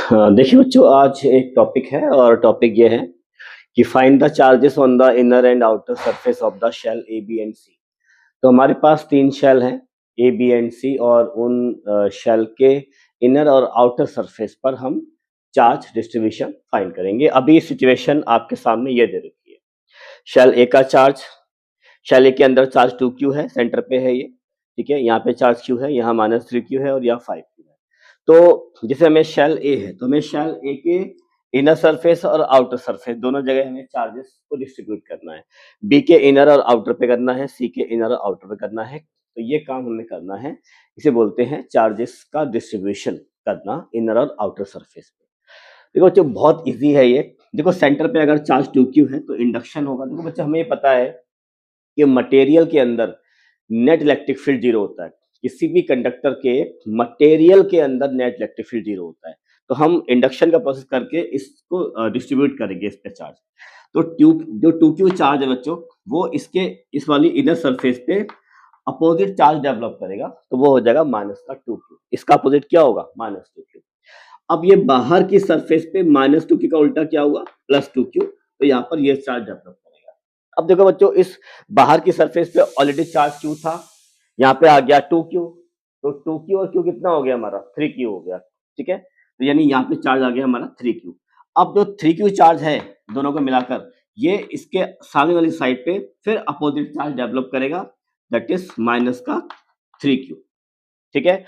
हाँ, देखिए बच्चों, आज एक टॉपिक है और टॉपिक ये है कि find the charges on the inner and outer surface of the shell A B and C. तो हमारे पास तीन शेल हैं, ए बी एंड सी, और उन शेल के इनर और आउटर सरफेस पर हम चार्ज डिस्ट्रीब्यूशन फाइंड करेंगे। अभी सिचुएशन आपके सामने ये दे रखी है। शेल ए का चार्ज, शेल ए के अंदर चार्ज 2q है, सेंटर पे है ये, ठीक है। यहाँ पे चार्ज q है, यहाँ -3q है और यहाँ 5q है। तो जैसे हमें शेल ए है तो हमें शेल ए के इनर सरफेस और आउटर सरफेस दोनों जगह हमें चार्जेस को डिस्ट्रीब्यूट करना है। बी के इनर और आउटर पे करना है, सी के इनर और आउटर पे करना है। तो ये काम हमें करना है, इसे बोलते हैं चार्जेस का डिस्ट्रीब्यूशन करना इनर और आउटर सरफेस पे। देखो बच्चों, बहुत इजी है ये। देखो, सेंटर पे अगर चार्ज 2q है तो इंडक्शन होगा। देखो बच्चों, हमें ये पता है कि मटेरियल के अंदर नेट इलेक्ट्रिक फील्ड जीरो होता है। किसी भी कंडक्टर के मटेरियल के अंदर नेट इलेक्ट्रिक फील्ड जीरो होता है। तो हम इंडक्शन का प्रोसेस करके इसको डिस्ट्रीब्यूट करेंगे इस पे चार्ज। तो ट्यूब जो 2q चार्ज है बच्चों, वो इसके इस वाली इनर सरफेस पे अपोजिट चार्ज डेवलप करेगा, तो वो हो जाएगा -2q। इसका अपोजिट क्या होगा? -2q। अब ये बाहर की सरफेस पे -2q का उल्टा क्या हुआ? +2q। तो यहाँ पर ये चार्ज डेवलप करेगा। अब देखो बच्चों, इस बाहर की सरफेस पे ऑलरेडी चार्ज q था, यहाँ पे आ गया 2q। तो 2q और q कितना हो गया हमारा? 3q हो गया, ठीक है। तो यानी यहाँ पे चार्ज आ गया हमारा 3q। अब जो 3q चार्ज है, दोनों को मिलाकर ये इसके सामने वाली साइड पे फिर अपोजिट चार्ज डेवलप करेगा, दैट इज माइनस का 3q, ठीक है।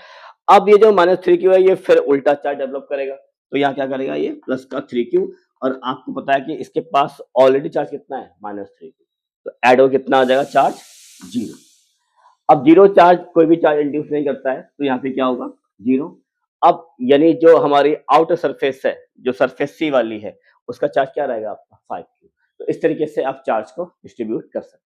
अब ये जो -3q है, ये फिर उल्टा चार्ज डेवलप करेगा, तो यहाँ क्या करेगा? ये प्लस का 3q। और आपको पता है कि इसके पास ऑलरेडी चार्ज कितना है? -3q। तो ऐड हो कितना आ जाएगा? चार्ज 0। अब 0 चार्ज कोई भी चार्ज इंड्यूस नहीं करता है, तो यहाँ पे क्या होगा? 0। अब यानी जो हमारी आउटर सरफेस है, जो सरफेस सी वाली है, उसका चार्ज क्या रहेगा आपका? 5q। तो इस तरीके से आप चार्ज को डिस्ट्रीब्यूट कर सकते हैं।